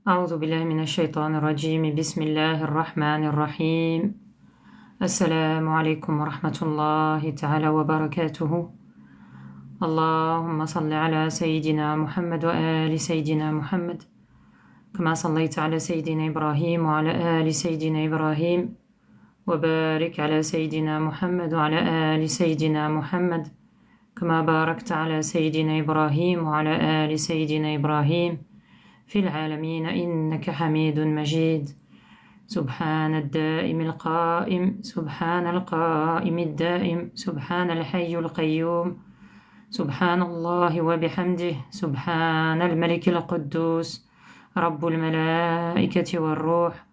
أعوذ بالله من الشيطان الرجيم بسم الله الرحمن الرحيم السلام عليكم ورحمة الله تعالى وبركاته اللهم صل على سيدنا محمد وآل سيدنا محمد كما صليت على سيدنا إبراهيم وعلى آل سيدنا إبراهيم وبارك على سيدنا محمد وعلى آل سيدنا محمد كما باركت على سيدنا إبراهيم وعلى آل سيدنا إبراهيم في العالمين إنك حميد مجيد سبحان الدائم القائم سبحان القائم الدائم سبحان الحي القيوم سبحان الله وبحمده سبحان الملك القدوس رب الملائكة والروح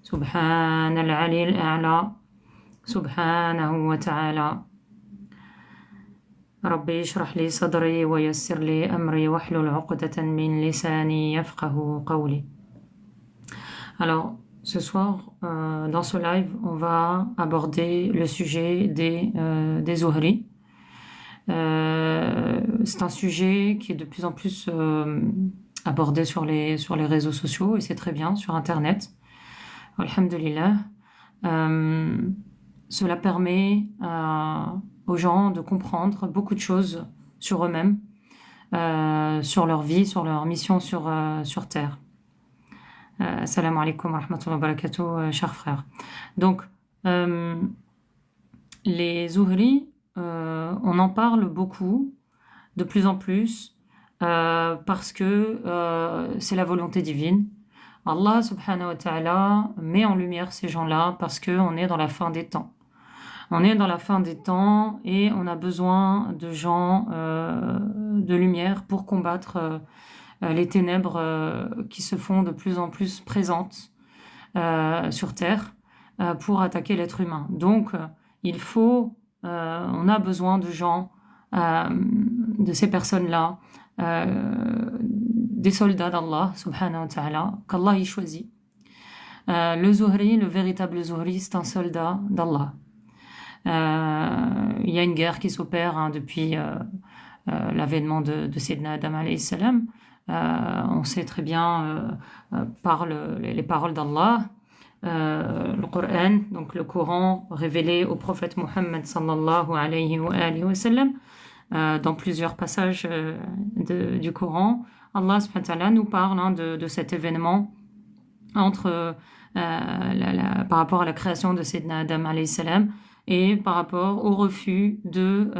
سبحان العلي الأعلى سبحانه وتعالى ربي اشرح لي صدري ويسر لي أمري واحلل عقدة من لساني يفقه قولي. Alors, ce soir, dans ce live, on va aborder le sujet des Zuhri. C'est un sujet qui est de plus en plus abordé sur les réseaux sociaux, et c'est très bien, sur Internet. Alhamdulillah. Cela permet aux gens de comprendre beaucoup de choses sur eux-mêmes, sur leur vie, sur leur mission sur Terre. Salam alaikum wa rahmatullahi wa barakatuh, chers frères. Donc, les Zuhri, on en parle beaucoup, de plus en plus, parce que c'est la volonté divine. Allah subhanahu wa ta'ala met en lumière ces gens-là parce qu'on est dans la fin des temps. On est dans la fin des temps et on a besoin de gens de lumière pour combattre les ténèbres qui se font de plus en plus présentes sur Terre pour attaquer l'être humain. Donc, on a besoin de gens, de ces personnes-là, des soldats d'Allah, subhanahu wa ta'ala, qu'Allah y choisit. Le Zuhri, le véritable Zuhri, c'est un soldat d'Allah. Il y a une guerre qui s'opère depuis l'avènement de Sayyidina Adam alayhi salam. On sait très bien par les paroles d'Allah, le Coran, donc le Coran révélé au prophète Muhammad sallallahu alayhi wa sallam, dans plusieurs passages du Coran, Allah subhanahu wa ta'ala nous parle de cet événement par rapport à la création de Sayyidina Adam alayhi salam et par rapport au refus de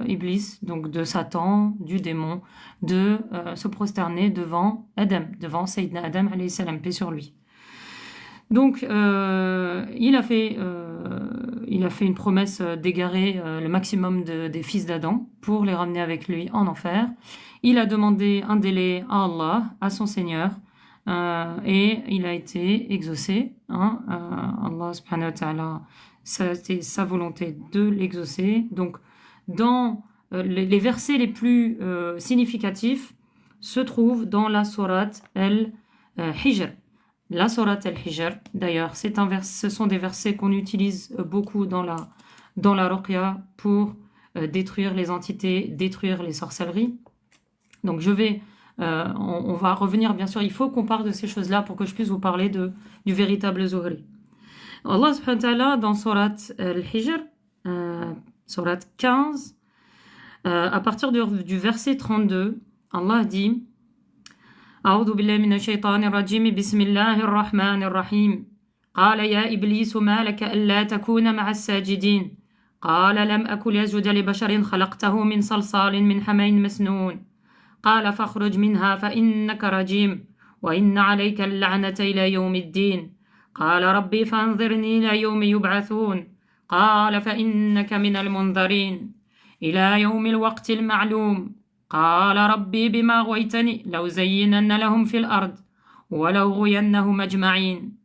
Iblis, donc de Satan, du démon, de se prosterner devant Adam, devant Sayyidina Adam alayhi salam, paix sur lui. Donc, il a fait une promesse d'égarer le maximum des fils d'Adam pour les ramener avec lui en enfer. Il a demandé un délai à Allah, à son Seigneur, et il a été exaucé. Allah subhanahu wa ta'ala, c'était sa volonté de l'exaucer. Donc, dans les versets les plus significatifs se trouvent dans la sourate Al-Hijr. La sourate Al-Hijr, d'ailleurs, ce sont des versets qu'on utilise beaucoup dans la ruqya pour détruire les entités, détruire les sorcelleries. Donc on va revenir, bien sûr, il faut qu'on parle de ces choses-là pour que je puisse vous parler du véritable Zuhri. Allah subhanahu wa ta'ala, dans sourate Al-Hijr, sourate 15, à partir du verset 32, Allah dit أعوذ بالله من الشيطان الرجيم بسم الله الرحمن الرحيم قال يا إبليس ما لك ألا تكون مع الساجدين قال لم أكن لأسجد لبشر خلقته من صلصال من حمإ مسنون قال فاخرج منها فإنك رجيم وإن عليك اللعنة إلى يوم الدين قال ربي فانظرني إلى يوم يبعثون قال فإنك من المنظرين إلى يوم الوقت المعلوم قال ربي بما غويتني لأزينن لهم في الأرض ولأغوينهم أجمعين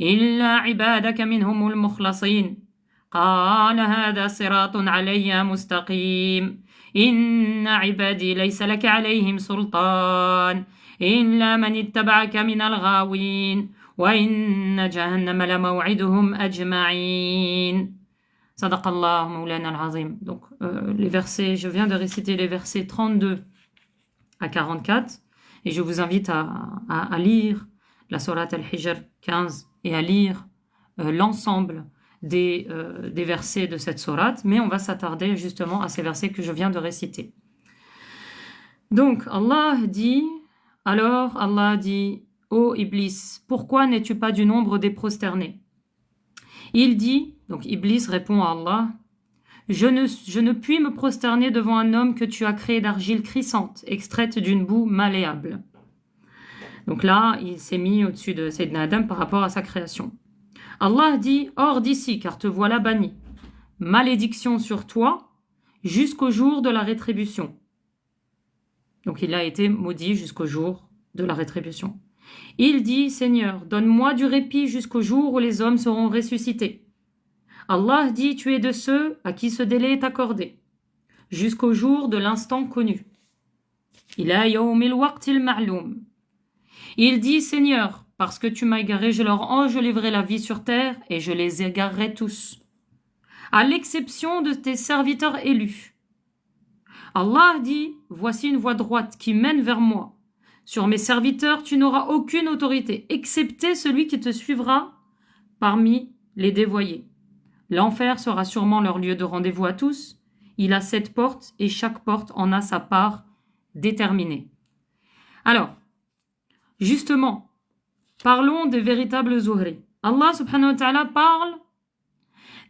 إلا عبادك منهم المخلصين قال هذا صراط علي مستقيم إن عبادي ليس لك عليهم سلطان إلا من اتبعك من الغاوين وإن جهنم لموعدهم أجمعين. Sadaqallah Mawlana al-Azim. Donc, je viens de réciter les versets 32 à 44, et je vous invite à lire la sourate Al-Hijr 15 et à lire l'ensemble des versets de cette sourate, mais on va s'attarder justement à ces versets que je viens de réciter. Donc, Allah dit, ô Iblis, pourquoi n'es-tu pas du nombre des prosternés? Il dit, donc Iblis répond à Allah, je ne puis me prosterner devant un homme que tu as créé d'argile crissante, extraite d'une boue malléable. Donc là, il s'est mis au-dessus de Sayyidina Adam par rapport à sa création. Allah dit, hors d'ici, car te voilà banni. Malédiction sur toi, jusqu'au jour de la rétribution. Donc il a été maudit jusqu'au jour de la rétribution. Il dit, Seigneur, donne-moi du répit jusqu'au jour où les hommes seront ressuscités. Allah dit, tu es de ceux à qui ce délai est accordé, jusqu'au jour de l'instant connu. Ila yawmil waqtil ma'loum. Il dit, Seigneur, parce que tu m'as égaré, je leur enjoliverai la vie sur terre et je les égarerai tous, à l'exception de tes serviteurs élus. Allah dit, voici une voie droite qui mène vers moi. Sur mes serviteurs, tu n'auras aucune autorité, excepté celui qui te suivra parmi les dévoyés. L'enfer sera sûrement leur lieu de rendez-vous à tous. Il a 7 portes et chaque porte en a sa part déterminée. Alors, justement, parlons des véritables zuhri. Allah subhanahu wa ta'ala parle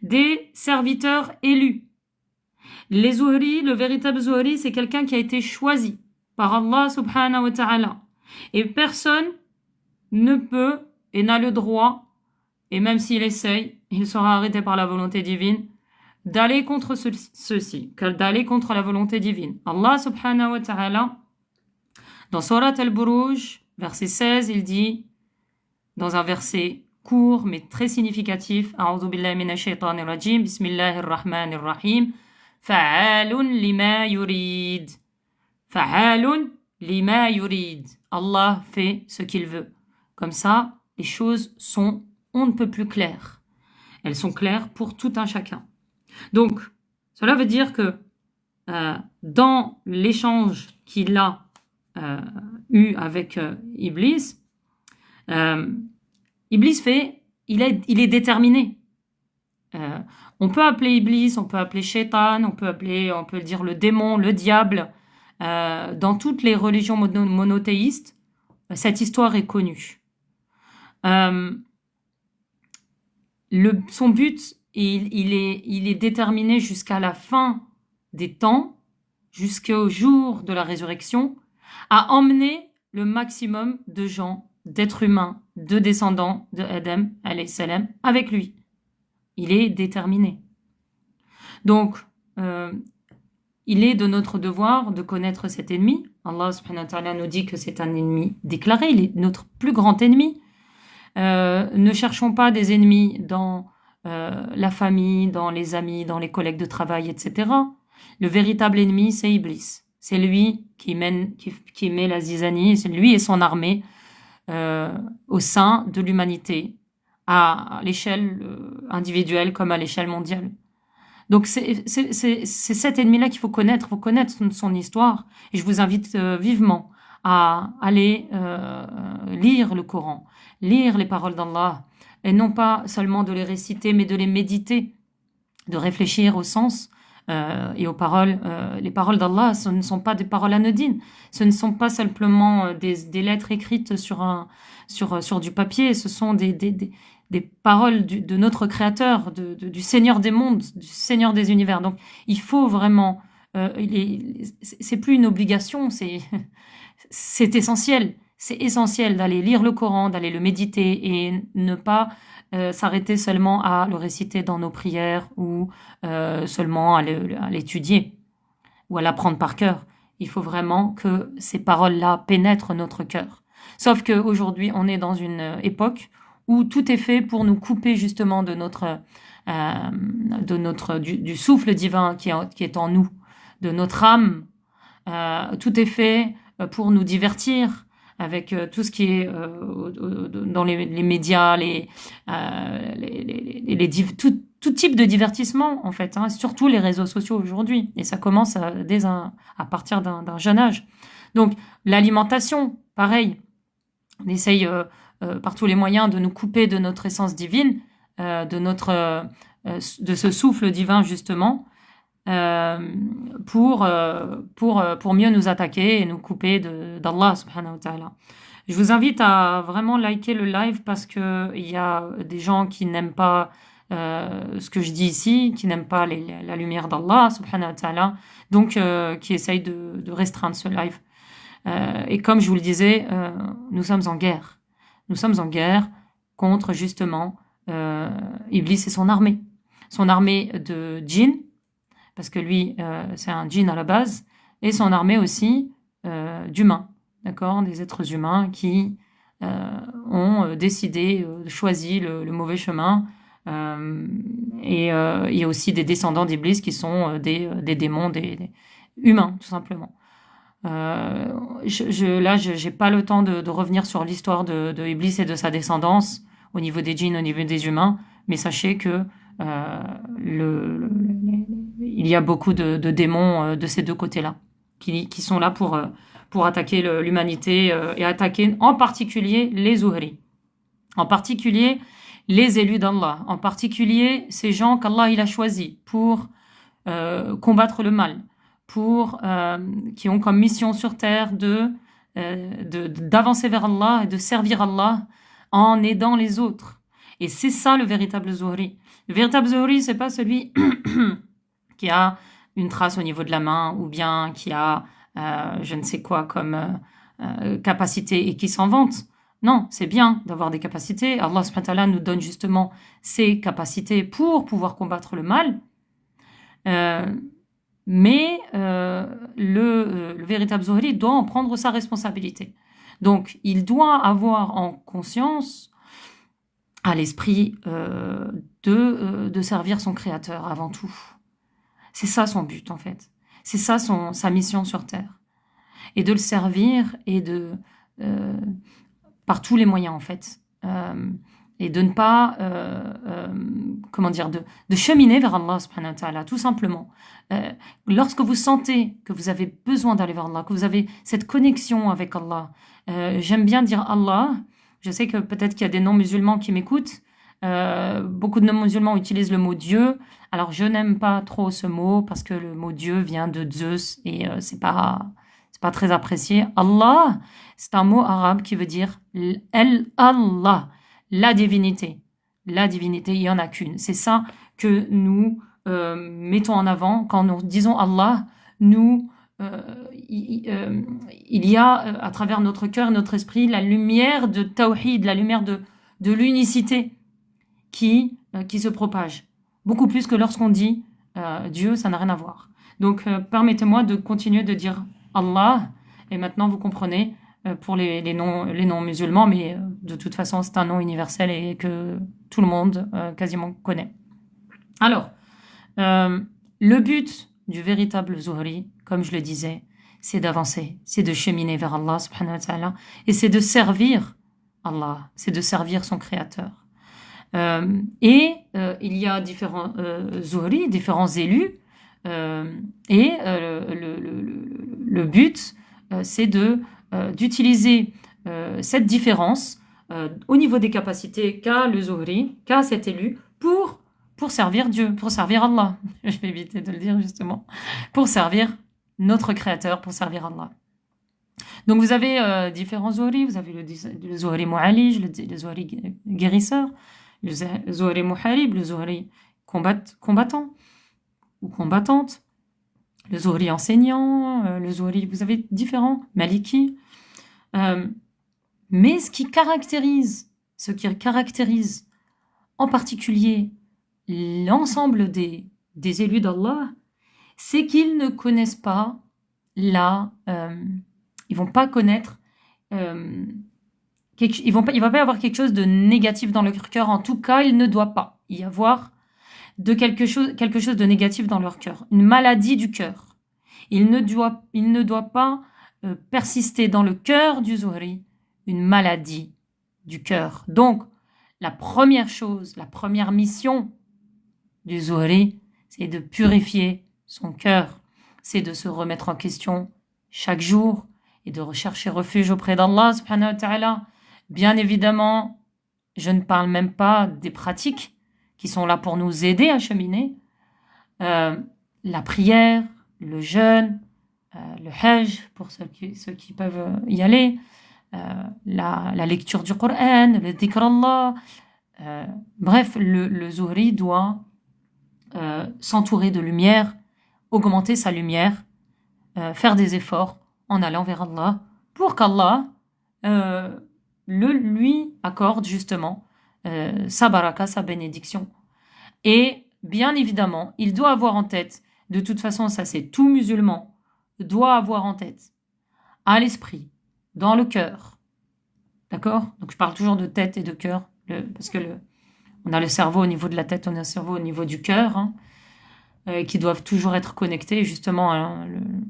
des serviteurs élus. Les zuhri, le véritable zuhri, c'est quelqu'un qui a été choisi par Allah subhanahu wa ta'ala. Et personne ne peut et n'a le droit, et même s'il essaye, il sera arrêté par la volonté divine, d'aller contre ceci, d'aller contre la volonté divine. Allah subhanahu wa ta'ala, dans Surat Al-Buruj, verset 16, il dit, dans un verset court mais très significatif, A'udhu billahi minash shaitanir rajim, Bismillahir rahmanir rahim, Fa'alun lima yurid. Fa'alun lima yurid. Allah fait ce qu'il veut. Comme ça, les choses sont on ne peut plus claires. Elles sont claires pour tout un chacun. Donc, cela veut dire que dans l'échange qu'il a eu avec Iblis, Iblis il est déterminé. On peut appeler Iblis, on peut appeler Shaitan, on peut dire le démon, le diable. Dans toutes les religions monothéistes, cette histoire est connue. Son but, il est déterminé jusqu'à la fin des temps, jusqu'au jour de la résurrection, à emmener le maximum de gens, d'êtres humains, de descendants de Adam, alayhi salam, avec lui. Il est déterminé. Donc, il est de notre devoir de connaître cet ennemi. Allah subhanahu wa ta'ala nous dit que c'est un ennemi déclaré, il est notre plus grand ennemi. Ne cherchons pas des ennemis dans la famille, dans les amis, dans les collègues de travail, etc. Le véritable ennemi, c'est Iblis. C'est lui qui met la zizanie, c'est lui et son armée au sein de l'humanité, à l'échelle individuelle comme à l'échelle mondiale. Donc c'est cet ennemi-là qu'il faut connaître son histoire. Et je vous invite vivement à aller lire le Coran, lire les paroles d'Allah, et non pas seulement de les réciter, mais de les méditer, de réfléchir au sens et aux paroles. Les paroles d'Allah, ce ne sont pas des paroles anodines, ce ne sont pas simplement des lettres écrites sur du papier, ce sont des paroles de notre Créateur, du Seigneur des mondes, du Seigneur des univers. Donc, il faut vraiment... c'est plus une obligation, c'est essentiel. C'est essentiel d'aller lire le Coran, d'aller le méditer et ne pas s'arrêter seulement à le réciter dans nos prières ou seulement à l'étudier ou à l'apprendre par cœur. Il faut vraiment que ces paroles-là pénètrent notre cœur. Sauf qu'aujourd'hui, on est dans une époque où tout est fait pour nous couper justement du souffle divin qui est en nous, de notre âme. Tout est fait pour nous divertir avec tout ce qui est dans les médias, tout type de divertissement en fait, hein, surtout les réseaux sociaux aujourd'hui. Et ça commence à partir d'un jeune âge. Donc l'alimentation, pareil. On essaye par tous les moyens de nous couper de notre essence divine, de ce souffle divin justement, pour mieux nous attaquer et nous couper d'Allah subhanahu wa ta'ala. Je vous invite à vraiment liker le live parce que il y a des gens qui n'aiment pas ce que je dis ici, qui n'aiment pas la lumière d'Allah subhanahu wa ta'ala, donc qui essayent de restreindre ce live. Et comme je vous le disais, nous sommes en guerre. Nous sommes en guerre contre justement Iblis et son armée. Son armée de djinns, parce que lui, c'est un djinn à la base, et son armée aussi d'humains, d'accord, des êtres humains qui ont décidé, choisi le mauvais chemin. Et il y a aussi des descendants d'Iblis qui sont des démons, des humains, tout simplement. Là, j'ai pas le temps de revenir sur l'histoire de Iblis et de sa descendance au niveau des djinns, au niveau des humains, mais sachez que il y a beaucoup de démons de ces deux côtés-là qui sont là pour attaquer l'humanité et attaquer en particulier les Zuhri, en particulier les élus d'Allah, en particulier ces gens qu'Allah il a choisis pour combattre le mal, qui ont comme mission sur terre d'avancer vers Allah et de servir Allah en aidant les autres. Et c'est ça le véritable Zuhri. Le véritable Zuhri, c'est pas celui qui a une trace au niveau de la main ou bien qui a je ne sais quoi comme capacité et qui s'en vante. Non, c'est bien d'avoir des capacités. Allah subhanahu wa ta'ala nous donne justement ces capacités pour pouvoir combattre le mal. Mais le véritable Zuhri doit en prendre sa responsabilité. Donc, il doit avoir en conscience, à l'esprit, de servir son Créateur avant tout. C'est ça son but, en fait. C'est ça sa mission sur Terre. Et de le servir et par tous les moyens, en fait. Et de ne pas, de cheminer vers Allah subhanahu wa ta'ala, tout simplement. Lorsque vous sentez que vous avez besoin d'aller vers Allah, que vous avez cette connexion avec Allah, j'aime bien dire Allah. Je sais que peut-être qu'il y a des non-musulmans qui m'écoutent. Beaucoup de non-musulmans utilisent le mot Dieu. Alors, je n'aime pas trop ce mot parce que le mot Dieu vient de Zeus et c'est pas très apprécié. Allah, c'est un mot arabe qui veut dire Allah, la divinité. La divinité, il y en a qu'une. C'est ça que nous mettons en avant quand nous disons Allah. Il y a à travers notre cœur et notre esprit la lumière de Tawhid, la lumière de l'unicité qui se propage. Beaucoup plus que lorsqu'on dit Dieu, ça n'a rien à voir. Donc, permettez-moi de continuer de dire Allah. Et maintenant, vous comprenez, pour les non-musulmans, mais de toute façon, c'est un nom universel et que tout le monde quasiment connaît. Alors, le but du véritable Zuhri, comme je le disais, c'est d'avancer, c'est de cheminer vers Allah subhanahu wa ta'ala, et c'est de servir Allah, c'est de servir son Créateur. Il y a différents Zuhri, différents élus, et le but, c'est d'utiliser cette différence au niveau des capacités qu'a le Zuhri, qu'a cet élu, pour servir Dieu, pour servir Allah. Je vais éviter de le dire justement. Pour servir notre Créateur, pour servir Allah. Donc vous avez différents Zuhri, vous avez le Zuhri Mu'alij, le Zuhri guérisseur, le Zuhri Muharib, le Zuhri combattant ou combattante, le Zuhri enseignant, le Zuhri, vous avez différents, Maliki. Mais ce qui caractérise en particulier l'ensemble des élus d'Allah, c'est qu'ils ne connaissent pas ils vont pas connaître, il va pas y avoir quelque chose de négatif dans leur cœur. En tout cas, il ne doit pas y avoir quelque chose de négatif dans leur cœur. Une maladie du cœur. Il ne doit pas persister dans le cœur du Zuhri une maladie du cœur. Donc, la première mission du Zuhri, c'est de purifier son cœur. C'est de se remettre en question chaque jour et de rechercher refuge auprès d'Allah subhanahu wa ta'ala Bien évidemment, je ne parle même pas des pratiques qui sont là pour nous aider à cheminer. La prière, le jeûne, le hajj, pour ceux qui peuvent y aller, la lecture du Coran, le dhikr Allah. Bref, le Zuhri doit s'entourer de lumière, augmenter sa lumière, faire des efforts en allant vers Allah, pour qu'Allah lui accorde justement sa baraka, sa bénédiction. Et bien évidemment, il doit avoir en tête, de toute façon ça c'est tout musulman, doit avoir en tête, à l'esprit, dans le cœur, d'accord? Donc je parle toujours de tête et de cœur, parce que on a le cerveau au niveau de la tête, on a le cerveau au niveau du cœur, hein, qui doivent toujours être connectés. Justement, hein,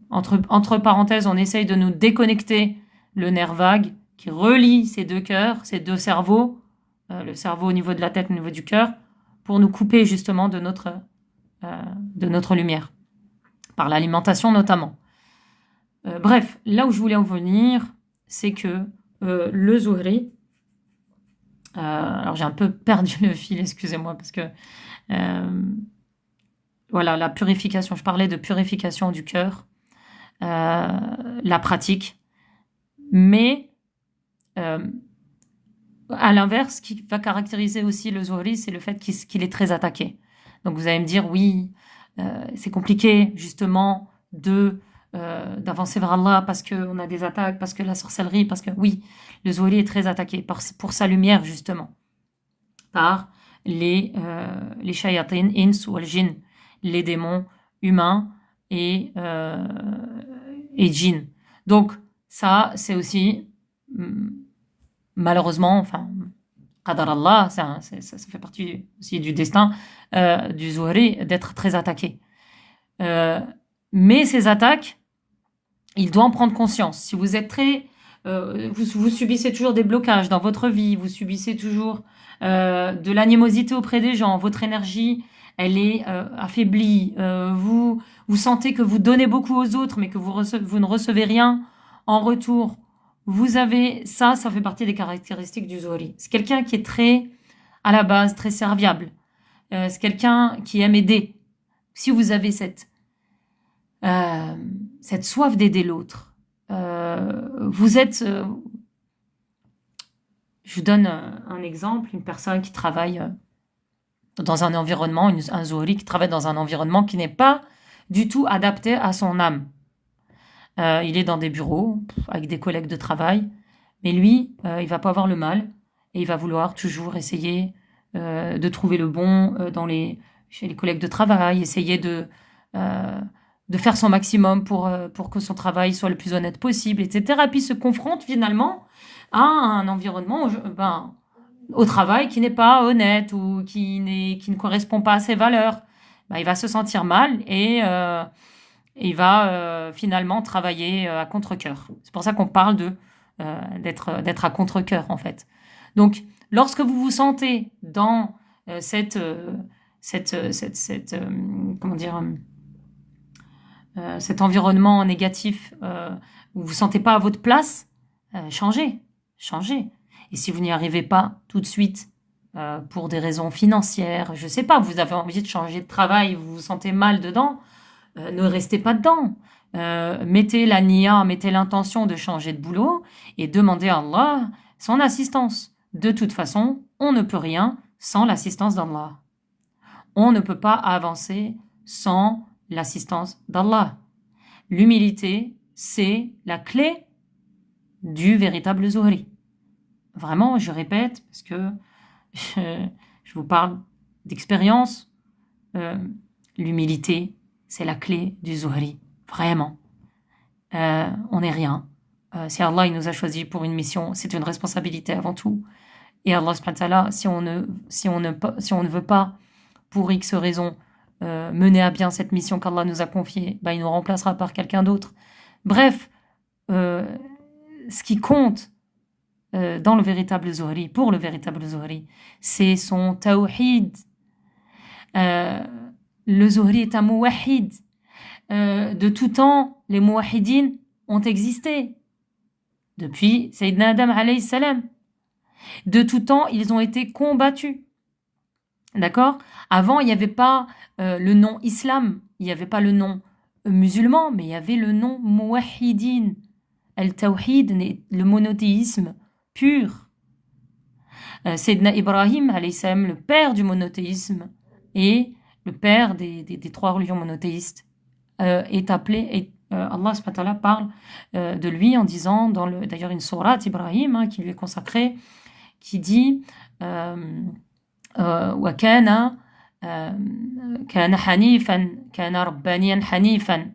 entre parenthèses, on essaye de nous déconnecter le nerf vague qui relie ces deux cœurs, ces deux cerveaux, le cerveau au niveau de la tête, au niveau du cœur, pour nous couper justement de notre lumière, par l'alimentation notamment. Bref, là où je voulais en venir, c'est que le Zuhri, alors j'ai un peu perdu le fil, excusez-moi, parce que voilà, la purification, je parlais de purification du cœur, la pratique, mais à l'inverse, ce qui va caractériser aussi le Zuhri, c'est le fait qu'il est très attaqué. Donc vous allez me dire, oui, c'est compliqué justement d'avancer vers Allah parce qu'on a des attaques, parce que la sorcellerie, parce que oui, le Zuhri est très attaqué pour sa lumière justement, par les shayatin, ins ou al-jinn, les démons humains et djinn. Donc ça, c'est aussi malheureusement, enfin, qadar Allah, ça fait partie aussi du destin du Zuhri d'être très attaqué. Mais ces attaques, il doit en prendre conscience. Si vous êtes vous subissez toujours des blocages dans votre vie, vous subissez toujours de l'animosité auprès des gens, votre énergie, elle est affaiblie, vous sentez que vous donnez beaucoup aux autres, mais que vous ne recevez rien en retour. Vous avez ça fait partie des caractéristiques du Zuhri. C'est quelqu'un qui est très, à la base, très serviable. C'est quelqu'un qui aime aider. Si vous avez cette soif d'aider l'autre, vous êtes... je vous donne un exemple, une personne qui travaille dans un environnement, un Zuhri qui travaille dans un environnement qui n'est pas du tout adapté à son âme. Il est dans des bureaux avec des collègues de travail, mais lui, il va pas avoir le mal et il va vouloir toujours essayer de trouver le bon chez les collègues de travail, essayer de faire son maximum pour que son travail soit le plus honnête possible, etc. Et puis se confronte finalement à un environnement au travail qui n'est pas honnête ou qui ne correspond pas à ses valeurs. Il va se sentir mal et il va finalement travailler à contre-cœur. C'est pour ça qu'on parle d'être à contre-cœur, en fait. Donc, lorsque vous vous sentez dans cet environnement négatif où vous ne vous sentez pas à votre place, changez. Et si vous n'y arrivez pas tout de suite pour des raisons financières, je ne sais pas, vous avez envie de changer de travail, vous vous sentez mal dedans, ne restez pas dedans. Mettez la niya, mettez l'intention de changer de boulot et demandez à Allah son assistance. De toute façon, on ne peut rien sans l'assistance d'Allah. On ne peut pas avancer sans l'assistance d'Allah. L'humilité, c'est la clé du véritable Zuhri. Vraiment, je répète, parce que je vous parle d'expérience, l'humilité, c'est la clé du Zuhri, vraiment. On n'est rien. Si Allah il nous a choisis pour une mission, c'est une responsabilité avant tout. Et Allah subhanahu wa ta'ala, si on ne veut pas, pour X raison, mener à bien cette mission qu'Allah nous a confiée, il nous remplacera par quelqu'un d'autre. Bref, ce qui compte dans le véritable Zuhri, pour le véritable Zuhri, c'est son tawhid. Le Zuhri est un muwahhid. De tout temps, les muwahhidines ont existé. Depuis Sayyidina Adam alayhi salam. De tout temps, ils ont été combattus. D'accord? Avant, il n'y avait pas le nom islam, il n'y avait pas le nom musulman, mais il y avait le nom muwahhidin. Al-Tawhid, le monothéisme pur. Sayyidina Ibrahim, alayhi salam, le père du monothéisme et le père des trois religions monothéistes, est appelé, Allah subhanahu wa ta'ala parle de lui en disant, d'ailleurs une sourate Ibrahim qui lui est consacrée, qui dit وَكَانَ كَانَ حَنِيفًا كَانَ رَبَّانِيًا حَنِيفًا.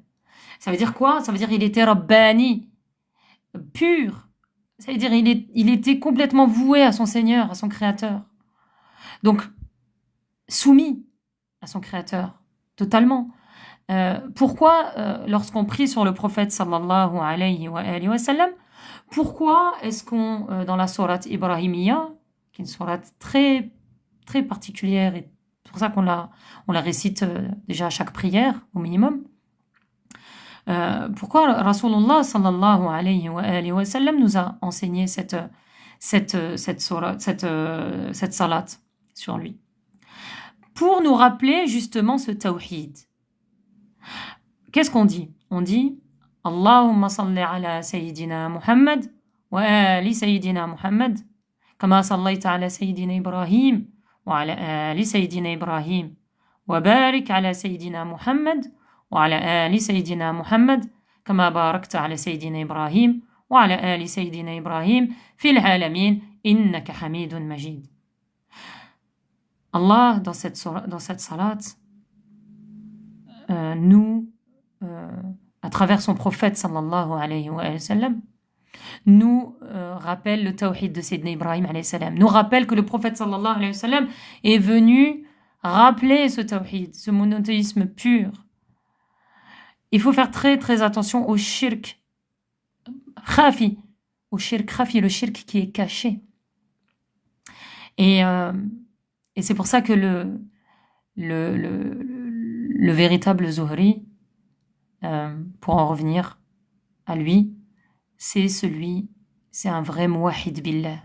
Ça veut dire quoi? Ça veut dire il était rabbani, pur. Ça veut dire il était complètement voué à son Seigneur, à son Créateur. Donc, soumis à son Créateur, totalement. Pourquoi, lorsqu'on prie sur le prophète sallallahu alayhi wa sallam, pourquoi est-ce qu'on, dans la sourate Ibrahimiyya, qui est une sourate très, très particulière, et c'est pour ça qu'on la récite déjà à chaque prière, au minimum, pourquoi Rasulullah sallallahu alayhi wa sallam nous a enseigné cette salat sur lui? Pour nous rappeler justement ce tawhid. Qu'est-ce qu'on dit? On dit Allahumma salli ala Sayyidina Muhammad wa ali Sayyidina Muhammad kama sallaita ala Sayyidina Ibrahim wa ala ali Sayyidina Ibrahim wa barik ala Sayyidina Muhammad wa ala ali Sayyidina Muhammad kama barakta ala Sayyidina Ibrahim wa ala ali Sayyidina Ibrahim fil alamin innaka hamidun majid. Allah, dans cette salat, à travers son prophète sallallahu alayhi wa sallam, nous rappelle le tawhid de Sayyidina Ibrahim alayhi salam, nous rappelle que le prophète sallallahu alayhi wa sallam est venu rappeler ce tawhid, ce monothéisme pur. Il faut faire très très attention au shirk khafi, le shirk qui est caché. Et c'est pour ça que le véritable Zuhri, pour en revenir à lui, c'est un vrai muwahhid billah.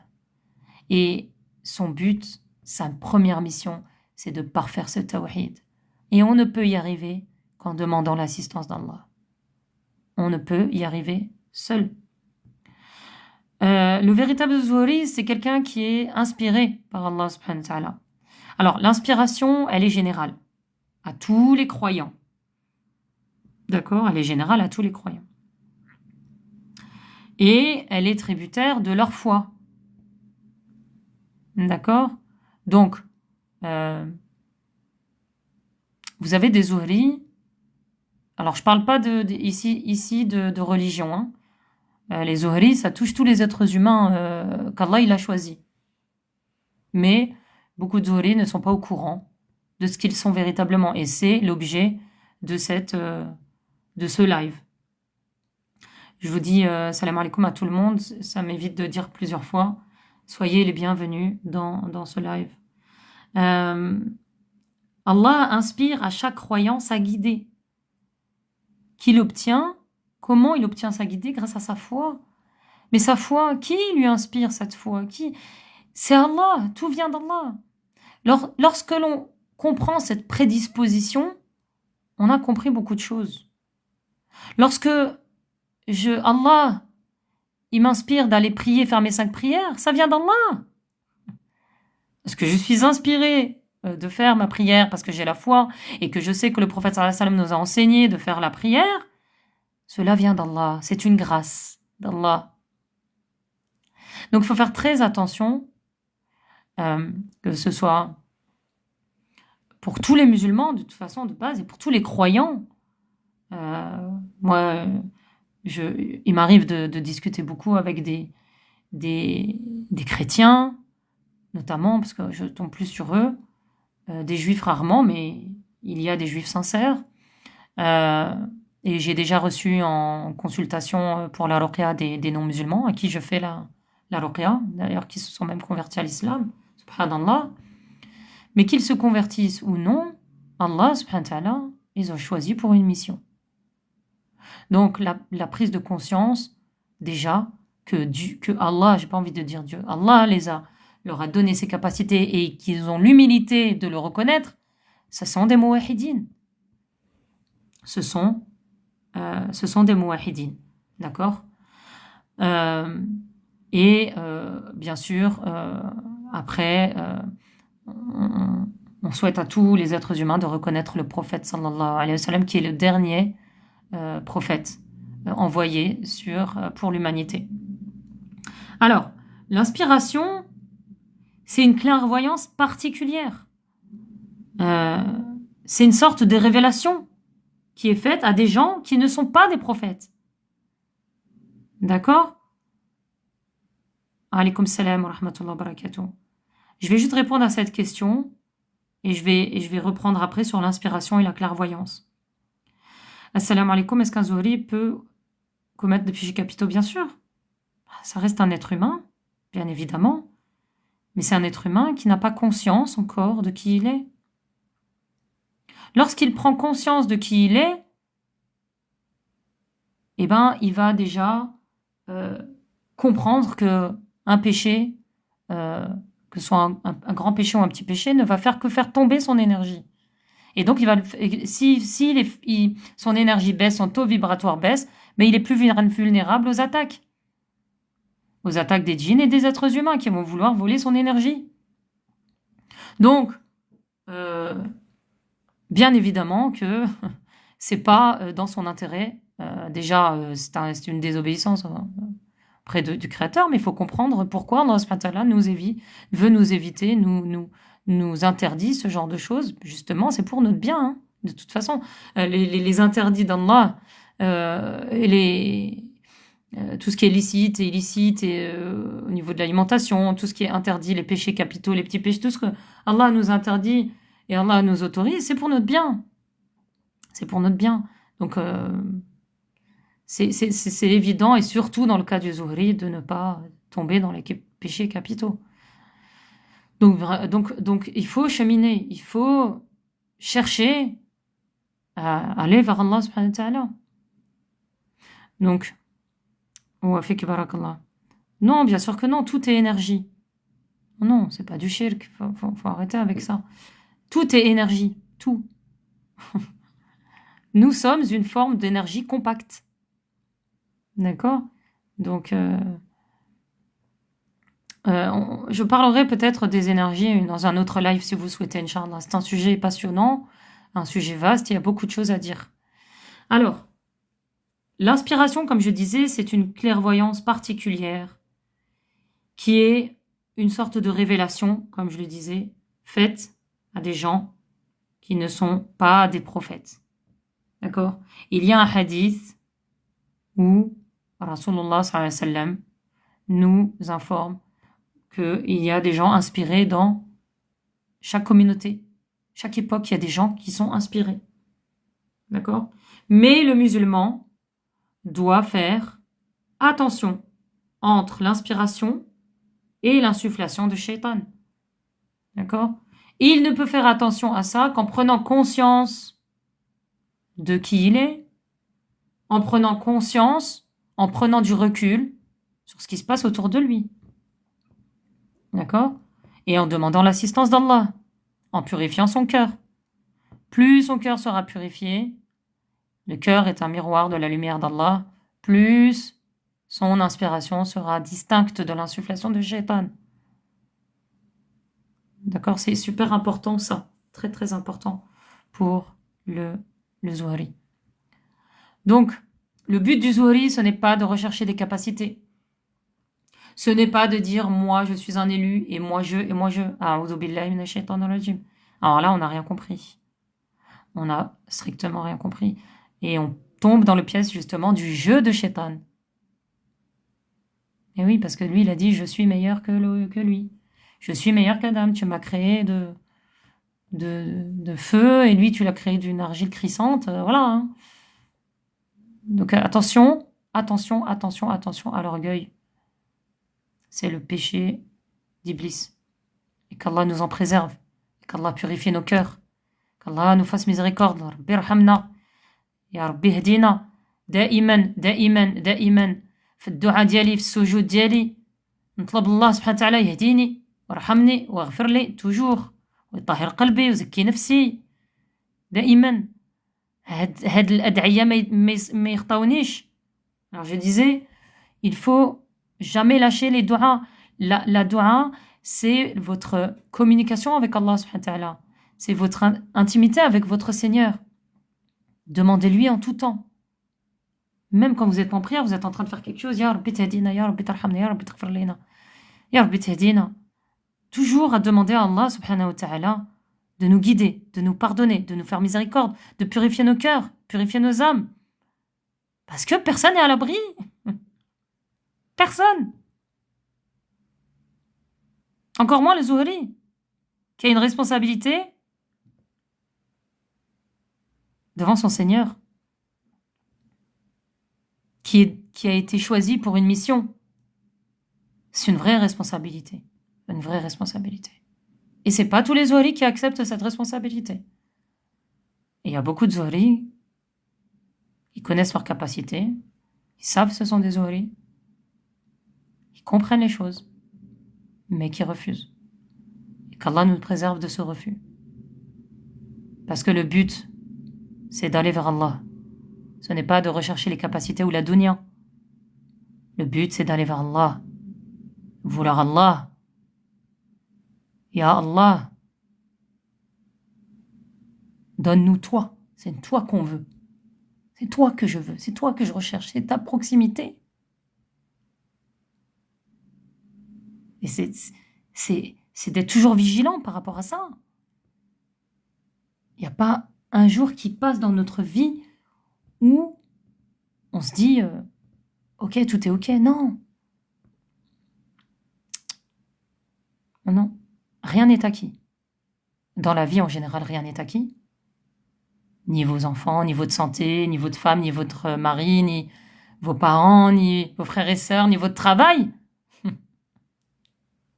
Et son but, sa première mission, c'est de parfaire ce tawhid. Et on ne peut y arriver qu'en demandant l'assistance d'Allah. On ne peut y arriver seul. Le véritable Zuhri, c'est quelqu'un qui est inspiré par Allah subhanahu wa ta'ala. Alors, l'inspiration, elle est générale à tous les croyants. D'accord? Elle est générale à tous les croyants. Et elle est tributaire de leur foi. D'accord? Donc, vous avez des Zuhri. Alors, je ne parle pas ici de religion. Hein. Les Zuhri, ça touche tous les êtres humains qu'Allah il a choisis. Mais beaucoup de Zuhri ne sont pas au courant de ce qu'ils sont véritablement. Et c'est l'objet de ce live. Je vous dis salam alaikum à tout le monde. Ça m'évite de dire plusieurs fois. Soyez les bienvenus dans ce live. Allah inspire à chaque croyant sa guidée. Qu'il obtient. Comment il obtient sa guidée? Grâce à sa foi. Mais sa foi, qui lui inspire cette foi? C'est Allah. Tout vient d'Allah. Lorsque l'on comprend cette prédisposition, on a compris beaucoup de choses. Lorsque Allah, il m'inspire d'aller prier, faire mes 5 prières, ça vient d'Allah. Parce que je suis inspirée de faire ma prière parce que j'ai la foi et que je sais que le prophète sallallahu alayhi wa sallam nous a enseigné de faire la prière, cela vient d'Allah. C'est une grâce d'Allah. Donc il faut faire très attention que ce soit pour tous les musulmans de toute façon de base et pour tous les croyants. Moi, il m'arrive de discuter beaucoup avec des chrétiens, notamment parce que je tombe plus sur eux, des juifs rarement, mais il y a des juifs sincères. Et j'ai déjà reçu en consultation pour la ruqya des non-musulmans à qui je fais la ruqya, d'ailleurs qui se sont même convertis à l'islam, subhanallah. Mais qu'ils se convertissent ou non, Allah subhanahu wa ta'ala, ils ont choisi pour une mission. Donc la prise de conscience, déjà, que Allah, j'ai pas envie de dire Dieu, Allah leur a donné ces capacités et qu'ils ont l'humilité de le reconnaître, ce sont des muwahidin. Ce sont des muwahidin. D'accord? Bien sûr, après, on souhaite à tous les êtres humains de reconnaître le prophète sallallahu alayhi wa sallam, qui est le dernier prophète envoyé pour l'humanité. Alors, l'inspiration, c'est une clairvoyance particulière. C'est une sorte de révélation qui est faite à des gens qui ne sont pas des prophètes. D'accord? Alaykoum salam wa rahmatullahi wa barakatuh. Je vais juste répondre à cette question et je vais reprendre après sur l'inspiration et la clairvoyance. Assalamu alaikum, est-ce qu'un Zuhri peut commettre des péchés capitaux? Bien sûr. Ça reste un être humain, bien évidemment. Mais c'est un être humain qui n'a pas conscience encore de qui il est. Lorsqu'il prend conscience de qui il est, eh ben, il va déjà comprendre qu'un péché, que ce soit un grand péché ou un petit péché, ne va faire que faire tomber son énergie. Et donc, son énergie baisse, son taux vibratoire baisse, mais il est plus vulnérable aux attaques des djinns et des êtres humains qui vont vouloir voler son énergie. Donc, bien évidemment que c'est pas dans son intérêt. C'est une désobéissance auprès du Créateur, mais il faut comprendre pourquoi Allah subhanahu wa ta'ala veut nous éviter, nous interdit ce genre de choses. Justement, c'est pour notre bien. Hein. De toute façon, les interdits d'Allah, tout ce qui est licite et illicite, et au niveau de l'alimentation, tout ce qui est interdit, les péchés capitaux, les petits péchés, tout ce que Allah nous interdit et Allah nous autorise, c'est pour notre bien. C'est pour notre bien. Donc, c'est évident, et surtout dans le cas du Zuhri, de ne pas tomber dans les péchés capitaux. Donc, il faut cheminer, il faut chercher à aller vers Allah subhanahu wa ta'ala. Donc, non, bien sûr que non, tout est énergie. Non, c'est pas du shirk, faut arrêter avec ça. Tout est énergie, tout. Nous sommes une forme d'énergie compacte. D'accord? Donc, je parlerai peut-être des énergies dans un autre live si vous souhaitez, Inch'Allah. C'est un sujet passionnant, un sujet vaste, il y a beaucoup de choses à dire. Alors, l'inspiration, comme je disais, c'est une clairvoyance particulière qui est une sorte de révélation, comme je le disais, faite à des gens qui ne sont pas des prophètes. D'accord? Il y a un hadith où Rasulullah sallallahu alayhi wa sallam nous informe qu'il y a des gens inspirés dans chaque communauté. Chaque époque, il y a des gens qui sont inspirés. D'accord? Mais le musulman doit faire attention entre l'inspiration et l'insufflation de shaitan. D'accord? Il ne peut faire attention à ça qu'en prenant conscience de qui il est, en prenant conscience, en prenant du recul sur ce qui se passe autour de lui. D'accord? Et en demandant l'assistance d'Allah, en purifiant son cœur. Plus son cœur sera purifié, le cœur est un miroir de la lumière d'Allah, plus son inspiration sera distincte de l'insufflation de shaitan. D'accord? C'est super important ça, très très important pour le Zuhri. Donc, le but du Zuhri, ce n'est pas de rechercher des capacités. Ce n'est pas de dire, moi, je suis un élu, et moi, je. A'udhu billahi minash shaitanir rajim. Alors là, on n'a rien compris. On n'a strictement rien compris. Et on tombe dans le piège, justement, du jeu de shaitan. Et oui, parce que lui, il a dit, je suis meilleur que lui. Je suis meilleur qu'Adam. Tu m'as créé de feu, et lui, tu l'as créé d'une argile crissante. Voilà. Hein. Donc, attention à l'orgueil. C'est le péché d'Iblis. Et qu'Allah nous en préserve. Et qu'Allah purifie nos cœurs. Qu'Allah nous fasse miséricorde. Rabbi irhamna. Ya Rabbi hdina. Da'iman. في الدعاء ديالي في السجود ديالي نطلب الله سبحانه وتعالى يهديني ويرحمني ويغفر لي توجور ويطهر قلبي ويزكي نفسي دائما. هاد الأدعية ما يخطاونيش. Alors je disais, il faut jamais lâcher les du'as. La dua, c'est votre communication avec Allah subhanahu wa ta'ala. C'est votre intimité avec votre Seigneur. Demandez-lui en tout temps. Même quand vous êtes en prière, vous êtes en train de faire quelque chose. Ya Rabbi tahdina, Ya Rabbi tarhamna, Ya Rabbi taghfir lana, Ya Rabbi tahdina. Toujours à demander à Allah subhanahu wa ta'ala de nous guider, de nous pardonner, de nous faire miséricorde, de purifier nos cœurs, purifier nos âmes. Parce que personne n'est à l'abri. Personne. Encore moins le Zuhri, qui a une responsabilité devant son Seigneur, qui a été choisi pour une mission. C'est une vraie responsabilité. Une vraie responsabilité. Et c'est pas tous les Zuhri qui acceptent cette responsabilité. Et il y a beaucoup de Zuhri, ils connaissent leurs capacités, ils savent que ce sont des Zuhri, ils comprennent les choses, mais qui refusent. Et qu'Allah nous préserve de ce refus. Parce que le but, c'est d'aller vers Allah. Ce n'est pas de rechercher les capacités ou la dunya. Le but, c'est d'aller vers Allah. Vouloir Allah. Ya Allah, donne-nous toi. C'est toi qu'on veut. C'est toi que je veux. C'est toi que je recherche. C'est ta proximité. Et c'est d'être toujours vigilant par rapport à ça. Il n'y a pas un jour qui passe dans notre vie où on se dit ok, tout est ok. Non. Non. Rien n'est acquis. Dans la vie, en général, rien n'est acquis. Ni vos enfants, ni votre santé, ni votre femme, ni votre mari, ni vos parents, ni vos frères et sœurs, ni votre travail.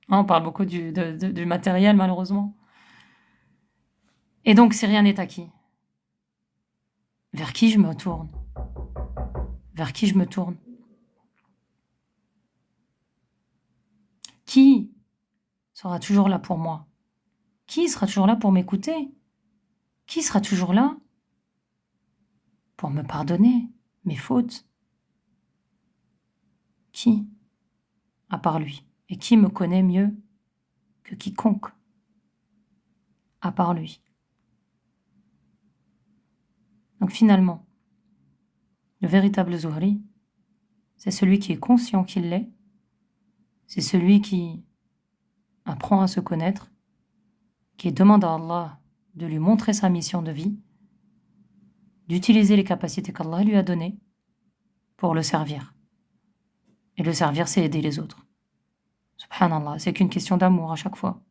On parle beaucoup du matériel, malheureusement. Et donc, si rien n'est acquis, vers qui je me tourne? Vers qui je me tourne? Qui sera toujours là pour moi? Qui sera toujours là pour m'écouter? Qui sera toujours là pour me pardonner mes fautes? Qui? À part lui. Et qui me connaît mieux que quiconque? À part lui. Donc finalement, le véritable Zuhri, c'est celui qui est conscient qu'il l'est, c'est celui qui apprend à se connaître, qui demande à Allah de lui montrer sa mission de vie, d'utiliser les capacités qu'Allah lui a données pour le servir. Et le servir, c'est aider les autres. Subhanallah, c'est qu'une question d'amour à chaque fois.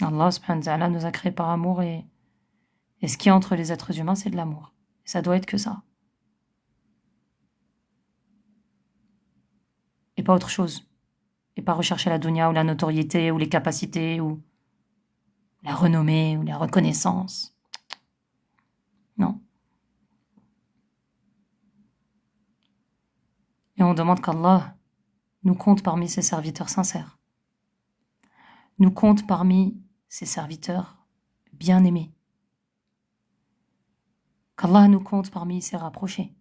Allah subhanahu wa ta'ala nous a créés par amour et ce qui est entre les êtres humains, c'est de l'amour. Et ça doit être que ça. Et pas autre chose. Et pas rechercher la dunya ou la notoriété ou les capacités ou la renommée ou la reconnaissance. Non. Et on demande qu'Allah nous compte parmi ses serviteurs sincères. Nous compte parmi ses serviteurs bien-aimés. Qu'Allah nous compte parmi ses rapprochés.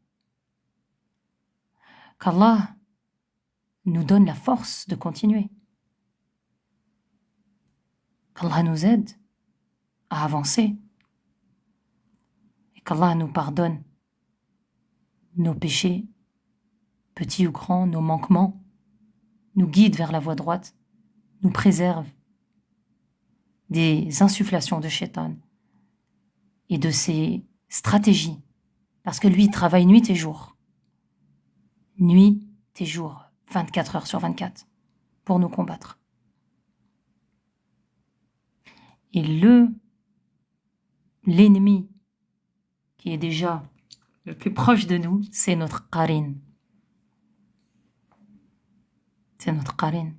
Qu'Allah nous donne la force de continuer. Qu'Allah nous aide à avancer. Et qu'Allah nous pardonne nos péchés, petits ou grands, nos manquements, nous guide vers la voie droite, nous préserve des insufflations de Shaitan et de ses stratégies. Parce que lui, il travaille nuit et jour. Nuit et jour. 24 heures sur 24, pour nous combattre. Et l'ennemi qui est déjà le plus proche de nous, c'est notre qarin. C'est notre qarin.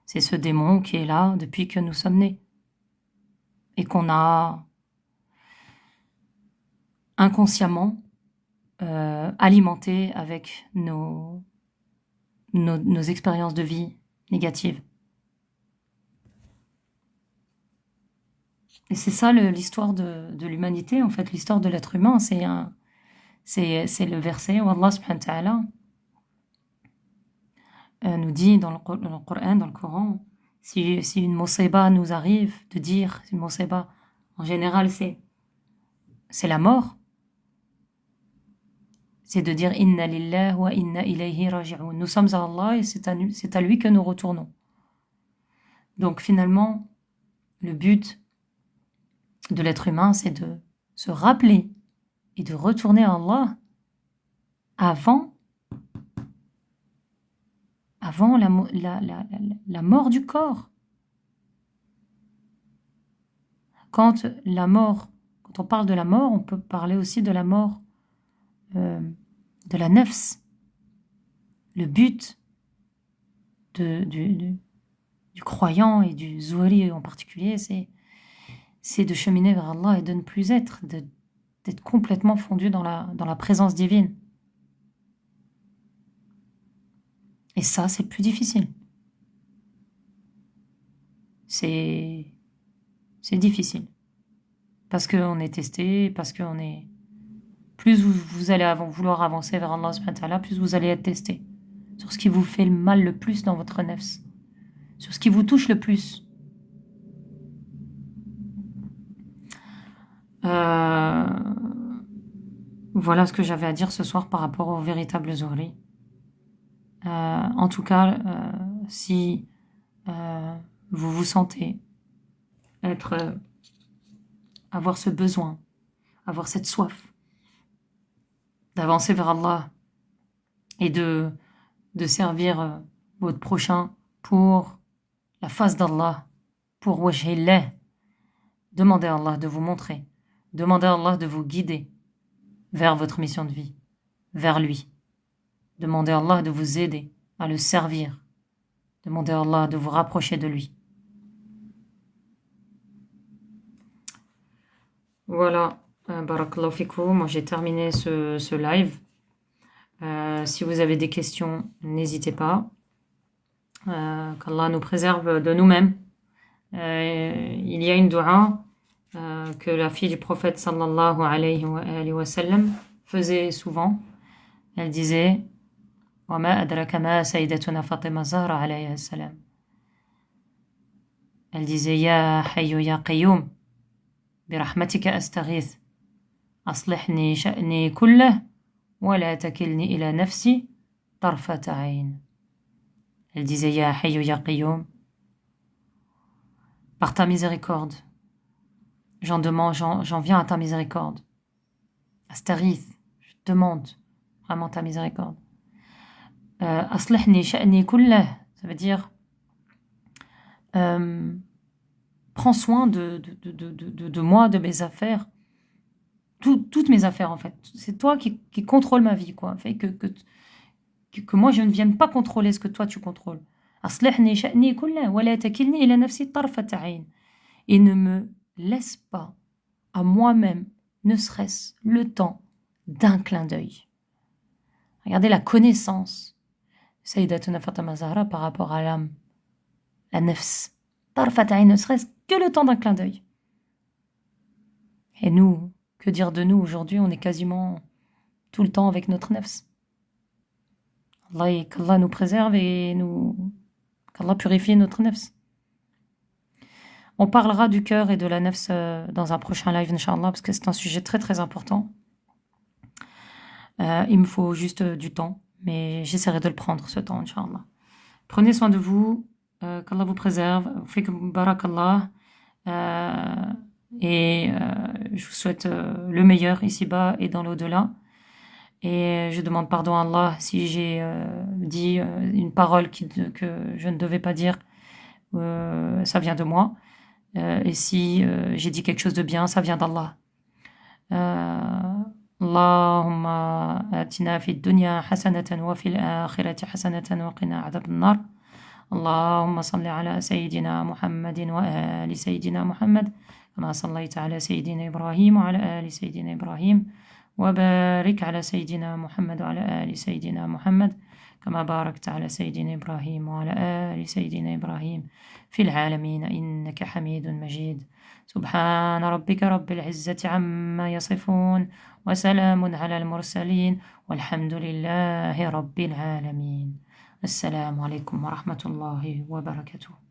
C'est ce démon qui est là depuis que nous sommes nés. Et qu'on a inconsciemment alimenté avec nos nos expériences de vie négatives. Et c'est ça l'histoire de l'humanité, en fait, l'histoire de l'être humain, c'est le verset où Allah subhanahu wa ta'ala nous dit dans le Coran, si une musiba nous arrive, de dire, une musiba, en général, c'est la mort, c'est de dire inna lillahi wa inna ilayhi raji'un. Nous sommes à Allah et c'est à lui que nous retournons. Donc finalement, le but de l'être humain, c'est de se rappeler et de retourner à Allah avant la mort du corps. Quand on parle de la mort, on peut parler aussi de la mort de la nefs. Le but du croyant et du zouri en particulier, c'est de cheminer vers Allah et de ne plus d'être complètement fondu dans la présence divine. Et ça, c'est le plus difficile. C'est difficile. Parce qu'on est testé, parce qu'on est... Plus vous allez vouloir avancer vers Allah subhanahu wa ta'ala, plus vous allez être testé. Sur ce qui vous fait le mal le plus dans votre nefs. Sur ce qui vous touche le plus. Voilà ce que j'avais à dire ce soir par rapport au véritable Zuhri. En tout cas, si vous vous sentez avoir ce besoin, avoir cette soif d'avancer vers Allah et de servir votre prochain pour la face d'Allah, pour wajhillah, demandez à Allah de vous montrer, demandez à Allah de vous guider vers votre mission de vie, vers lui. Demandez à Allah de vous aider à le servir. Demandez à Allah de vous rapprocher de lui. Voilà, barakallahu fikoum. Moi j'ai terminé ce live. Si vous avez des questions, n'hésitez pas. Qu'Allah nous préserve de nous-mêmes. Il y a une dua que la fille du prophète sallallahu alayhi wa sallam faisait souvent. Elle disait وما أدرك ما سيدتنا فاطمة الزهراء عليها السلام. Elle disait يا حي يا قيوم برحمتك أستغيث أصلحني شأني كله ولا تكلني إلى نفسي طرفة عين. Elle disait يا حي يا قيوم, par ta miséricorde, j'en viens à ta miséricorde. Astaghith, je demande vraiment ta miséricorde. Aslihni sha'ni kullah, ça veut dire prends soin de moi, de mes affaires, toutes mes affaires en fait. C'est toi qui contrôle ma vie, quoi. Fait que moi je ne vienne pas contrôler ce que toi tu contrôles. Aslihni sha'ni kullah wa la takilni ila nafsi tarfat 'ayn. Et ne me laisse pas à moi-même, ne serait-ce le temps d'un clin d'œil. Regardez la connaissance Sayyidatuna Fatima Zahra par rapport à l'âme, la nefs. Tarfat 'ayn, ne serait-ce que le temps d'un clin d'œil. Et nous, que dire de nous aujourd'hui? On est quasiment tout le temps avec notre nefs. Qu'Allah nous préserve et qu'Allah purifie notre nefs. On parlera du cœur et de la nefs dans un prochain live, Inch'Allah, parce que c'est un sujet très très important. Il me faut juste du temps, mais j'essaierai de le prendre ce temps, Inch'Allah. Prenez soin de vous, qu'Allah vous préserve, fikum barakallah, et je vous souhaite le meilleur ici-bas et dans l'au-delà. Et je demande pardon à Allah si j'ai dit une parole que je ne devais pas dire, ça vient de moi. Et si j'ai dit quelque chose de bien, ça vient d'Allah. Allahumma atina fid dunya hasanatan wa fil akhirati hasanatan wa qina adhaban nar. Allahumma salli ala sayyidina Muhammadin wa ali sayyidina Muhammad kama sallaita ala sayyidina Ibrahim wa ala ali sayyidina Ibrahim wa barik ala sayyidina Muhammad wa ala ali sayyidina Muhammad كما باركت على سيدنا إبراهيم وعلى آل سيدنا إبراهيم في العالمين إنك حميد مجيد. سبحان ربك رب العزة عما يصفون وسلام على المرسلين والحمد لله رب العالمين. السلام عليكم ورحمة الله وبركاته.